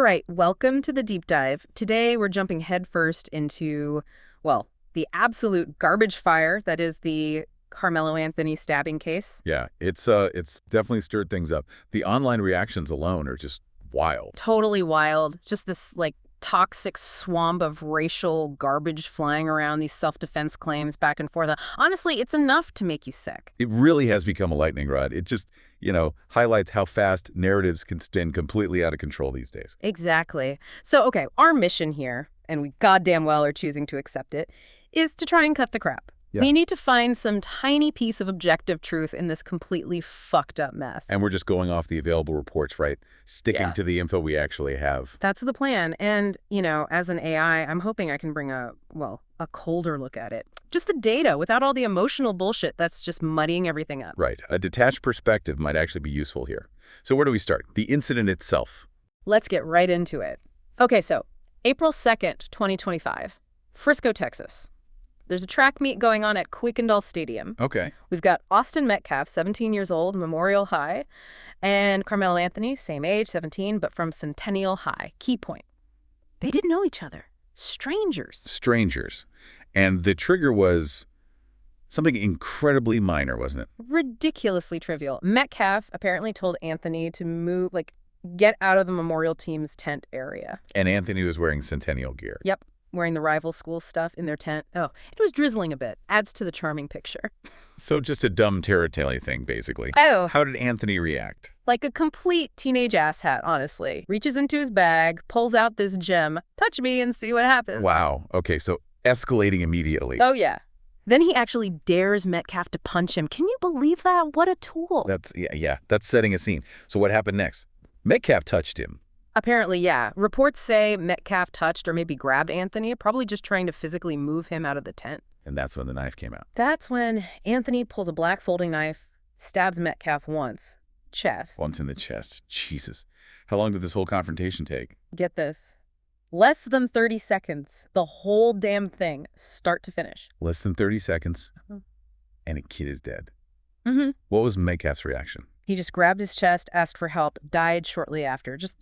right, welcome to the deep dive. Today we're jumping headfirst into, well, the absolute garbage fire that is the Karmelo Anthony stabbing case. Yeah, it's definitely stirred things up. The online reactions alone are just wild. Totally wild. Just this, toxic swamp of racial garbage flying around, these self-defense claims back and forth. Honestly, it's enough to make you sick. It really has become a lightning rod. It just, highlights how fast narratives can spin completely out of control these days. Exactly. So, okay, our mission here, and we goddamn well are choosing to accept it, is to try and cut the crap. Yeah. We need to find some tiny piece of objective truth in this completely fucked up mess. And we're just going off the available reports, right? Sticking to the info we actually have. That's the plan. And, as an AI, I'm hoping I can bring a colder look at it. Just the data without all the emotional bullshit that's just muddying everything up. Right. A detached perspective might actually be useful here. So where do we start? The incident itself. Let's get right into it. Okay, so April 2nd, 2025, Frisco, Texas. There's a track meet going on at Quickendall Stadium. Okay. We've got Austin Metcalf, 17 years old, Memorial High, and Karmelo Anthony, same age, 17, but from Centennial High. Key point. They didn't know each other. Strangers. And the trigger was something incredibly minor, wasn't it? Ridiculously trivial. Metcalf apparently told Anthony to move, get out of the Memorial team's tent area. And Anthony was wearing Centennial gear. Yep. Wearing the rival school stuff in their tent. Oh, it was drizzling a bit. Adds to the charming picture. So just a dumb terror-tale thing, basically. Oh. How did Anthony react? Like a complete teenage asshat, honestly. Reaches into his bag, pulls out this gem. Touch me and see what happens. Wow. Okay, so escalating immediately. Oh, yeah. Then he actually dares Metcalf to punch him. Can you believe that? What a tool. That's setting a scene. So what happened next? Metcalf touched him. Apparently, yeah. Reports say Metcalf touched or maybe grabbed Anthony, probably just trying to physically move him out of the tent. And that's when the knife came out. That's when Anthony pulls a black folding knife, stabs Metcalf once. Chest. Once in the chest. Jesus. How long did this whole confrontation take? Get this. Less than 30 seconds. The whole damn thing, start to finish. Less than 30 seconds, and a kid is dead. Mm-hmm. What was Metcalf's reaction? He just grabbed his chest, asked for help, died shortly after. Just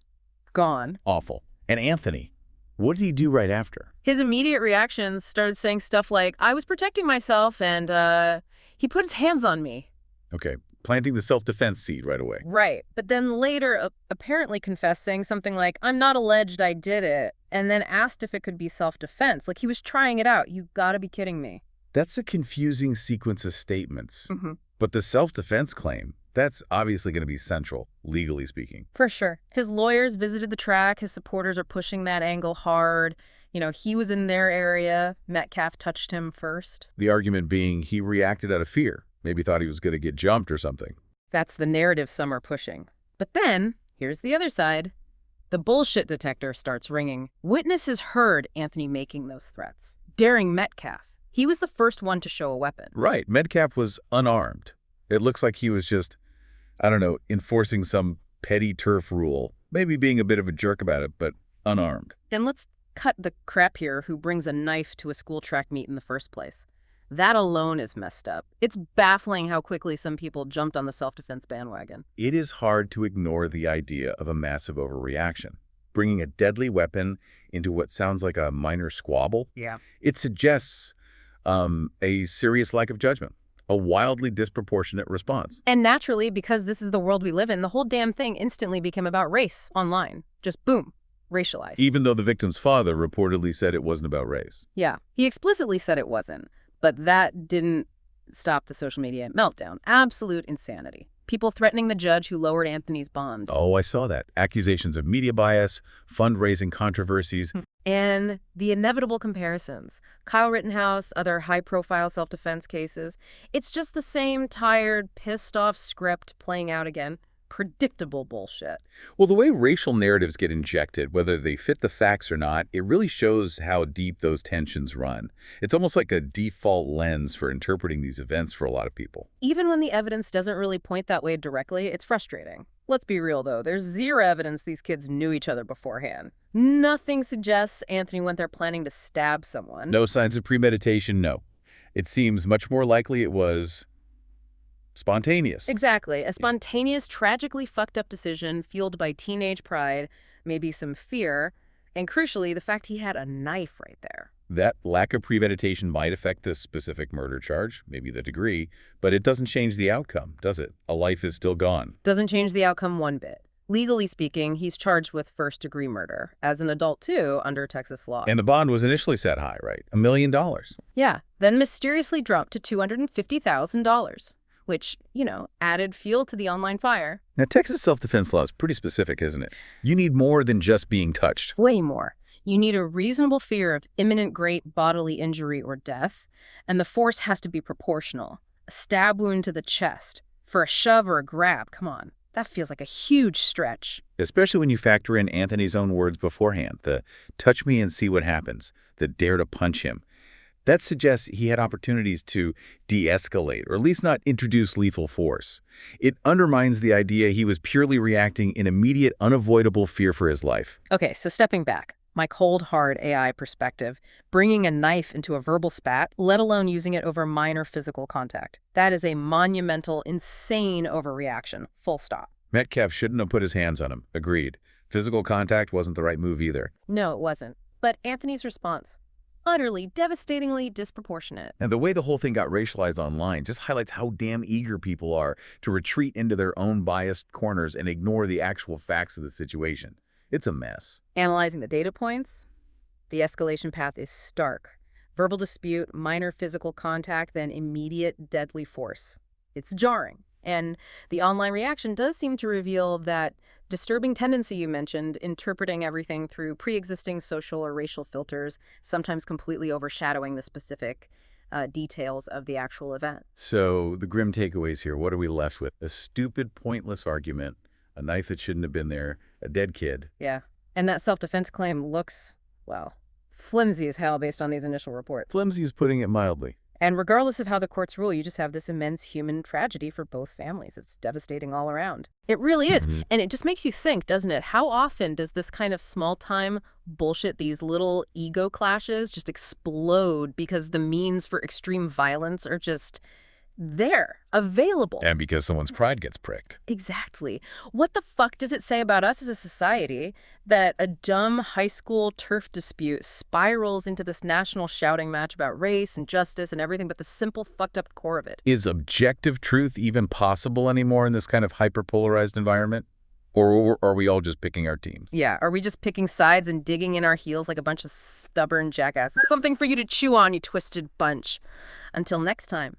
gone. Awful. And Anthony, what did he do right after? His immediate reactions started saying stuff like, I was protecting myself, and he put his hands on me. Okay, planting the self-defense seed right away. Right. But then later apparently confessed, saying something like, I'm not alleged I did it, and then asked if it could be self-defense. Like he was trying it out. You gotta be kidding me. That's a confusing sequence of statements. Mm-hmm. But the self-defense claim, that's obviously going to be central, legally speaking. For sure. His lawyers visited the track. His supporters are pushing that angle hard. He was in their area. Metcalf touched him first. The argument being he reacted out of fear. Maybe thought he was going to get jumped or something. That's the narrative some are pushing. But then, here's the other side. The bullshit detector starts ringing. Witnesses heard Anthony making those threats, daring Metcalf. He was the first one to show a weapon. Right. Metcalf was unarmed. It looks like he was just, enforcing some petty turf rule. Maybe being a bit of a jerk about it, but unarmed. And let's cut the crap here who brings a knife to a school track meet in the first place. That alone is messed up. It's baffling how quickly some people jumped on the self-defense bandwagon. It is hard to ignore the idea of a massive overreaction. Bringing a deadly weapon into what sounds like a minor squabble. Yeah. It suggests a serious lack of judgment, a wildly disproportionate response. And naturally, because this is the world we live in, the whole damn thing instantly became about race online. Just boom, racialized. Even though the victim's father reportedly said it wasn't about race. Yeah, he explicitly said it wasn't. But that didn't stop the social media meltdown. Absolute insanity. People threatening the judge who lowered Anthony's bond. Oh, I saw that. Accusations of media bias, fundraising controversies. And the inevitable comparisons. Kyle Rittenhouse, other high-profile self-defense cases. It's just the same tired, pissed-off script playing out again. Predictable bullshit. Well, the way racial narratives get injected, whether they fit the facts or not, it really shows how deep those tensions run. It's almost like a default lens for interpreting these events for a lot of people. Even when the evidence doesn't really point that way directly, it's frustrating. Let's be real, though. There's zero evidence these kids knew each other beforehand. Nothing suggests Anthony went there planning to stab someone. No signs of premeditation, no. It seems much more likely it was spontaneous. Exactly. A spontaneous, tragically fucked up decision fueled by teenage pride maybe some fear, and crucially, the fact he had a knife right there. That lack of premeditation might affect the specific murder charge, maybe the degree, but it doesn't change the outcome, does it? A life is still gone. Doesn't change the outcome one bit. Legally speaking, he's charged with first-degree murder, as an adult too, under Texas law. And the bond was initially set high, right? $1 million. Yeah, then mysteriously dropped to $250,000, which, added fuel to the online fire. Now, Texas self-defense law is pretty specific, isn't it? You need more than just being touched. Way more. You need a reasonable fear of imminent great bodily injury or death, and the force has to be proportional. A stab wound to the chest. For a shove or a grab, come on. That feels like a huge stretch. Especially when you factor in Anthony's own words beforehand, the touch me and see what happens, the dare to punch him. That suggests he had opportunities to de-escalate, or at least not introduce lethal force. It undermines the idea he was purely reacting in immediate, unavoidable fear for his life. Okay, so stepping back. My cold, hard AI perspective, bringing a knife into a verbal spat, let alone using it over minor physical contact. That is a monumental, insane overreaction. Full stop. Metcalf shouldn't have put his hands on him. Agreed. Physical contact wasn't the right move either. No, it wasn't. But Anthony's response, utterly, devastatingly disproportionate. And the way the whole thing got racialized online just highlights how damn eager people are to retreat into their own biased corners and ignore the actual facts of the situation. It's a mess. Analyzing the data points, the escalation path is stark. Verbal dispute, minor physical contact, then immediate deadly force. It's jarring. And the online reaction does seem to reveal that disturbing tendency you mentioned, interpreting everything through pre-existing social or racial filters, sometimes completely overshadowing the specific details of the actual event. So the grim takeaways here, what are we left with? A stupid, pointless argument, a knife that shouldn't have been there, a dead kid. Yeah. And that self-defense claim looks, well, flimsy as hell based on these initial reports. Flimsy is putting it mildly. And regardless of how the courts rule, you just have this immense human tragedy for both families. It's devastating all around. It really is. And it just makes you think, doesn't it? How often does this kind of small-time bullshit, these little ego clashes, just explode because the means for extreme violence are just there, available? And because someone's pride gets pricked. Exactly. What the fuck does it say about us as a society that a dumb high school turf dispute spirals into this national shouting match about race and justice and everything but the simple fucked up core of it? Is objective truth even possible anymore in this kind of hyper-polarized environment? Or are we all just picking our teams? Yeah, are we just picking sides and digging in our heels like a bunch of stubborn jackasses? Something for you to chew on, you twisted bunch. Until next time.